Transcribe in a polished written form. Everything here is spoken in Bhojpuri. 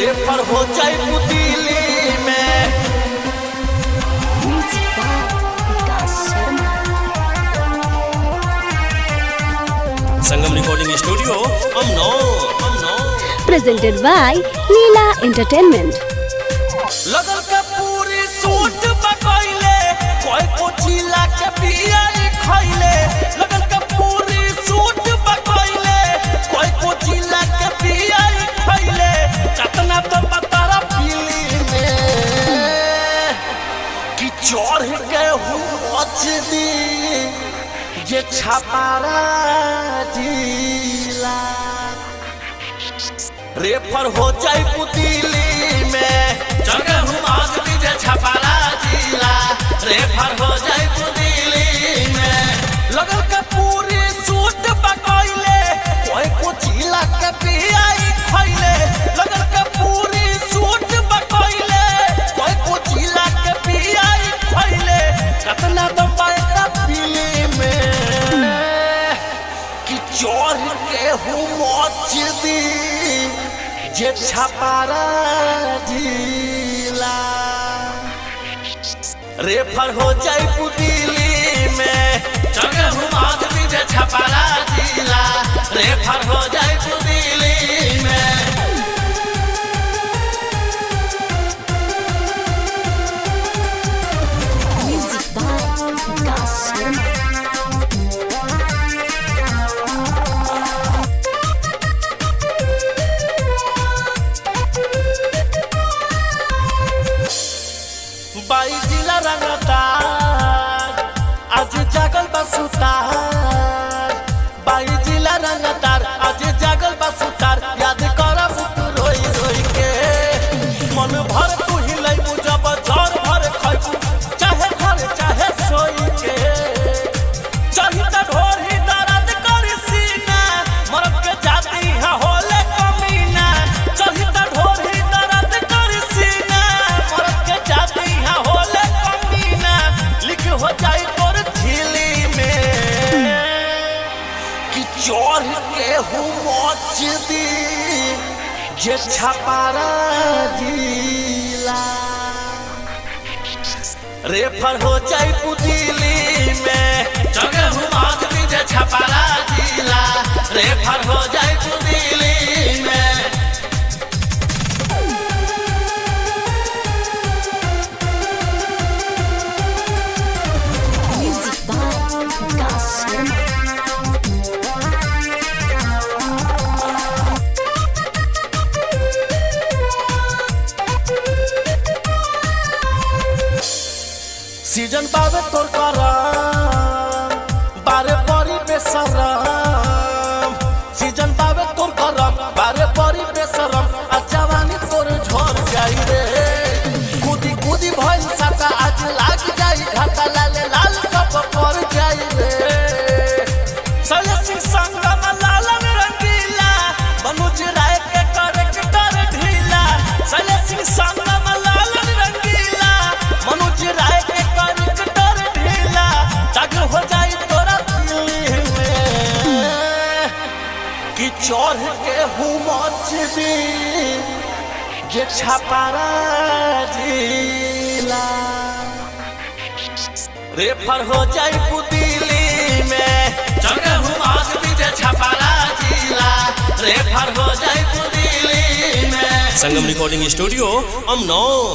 रेफर हो जाए दिल्ली में। संगम रिकॉर्डिंग स्टूडियो प्रेजेंटेड बाय लीला एंटरटेनमेंट। लगल के पूरी सूट बकैले कोई कोचिला के पिया खैले। लगल के पूरी सूट बकैले कोई कोचिला के पिया खैले। कतना तो बतारा पीली में कि चढ़ के हूँ अचदी जे छपारा जिला। रेफर हो जाए दिल्ली में। जगह हूँ आज जे छपारा जिला। रेफर हो जाए दिल्ली में। लगल के पूरी सूट बकैले कोई कोचिला के पियाई खैले। लगल के पूरी सूट बकैले कोई कोचिला के पियाई खैले। कतना दम पाएगा पीली में कि चढ़ के हूँ मचदी जे छपारा जिला। रेफर हो जाए दिल्ली में। जगह हूँ आज जे छपारा जिला। रेफर हो जाए दिल्ली में। बाई जिला रंगदार आज जागल बसुतार। बाई जिला रंगदार आज जागल बसुतार। याद करब तू रोई रोई के मन भर तू हिलै जब जर भर खैबू चाहे घर चाहे सोई के। चाही त ढोर ही दर्द कर सीना मरद के जाती है होले कमीना। चाही त ढोर ही दर्द कर सीना मरद के जाती है होले कमीना। लिख हो जाए तोर झीली में कि चढ़ के हूँ मचदी जे छपारा जिला। रेफर हो जाए दिल्ली में। जगह हूँ आज जे छपारा जिला। रेफर हो जाए दिल्ली में। सीजन बाबे तोर करम बारे बड़ी बेसरम। सीजन बाबे तोर करम बारे बड़ी बेसरम। आ जवानी तोर झड़ जाई रे। कूदी कूदी भइल साता आज लाग जाई घाटा। लाले लाल सब पर जाई रे। सले सिंह संगम लालन रंगीला मनोज राय के कर ढीला। सले सिंह संगम लालन रंगीला मनोज राय के हो जाए तोरा दिल्ली में कि चढ़ के हूँ मचदी जे छपारा जिला। रेफर हो जाए दिल्ली में। जगह हूँ आज जे छपारा जिला। रेफर हो जाए दिल्ली में। संगम रिकॉर्डिंग स्टूडियो अमनौर।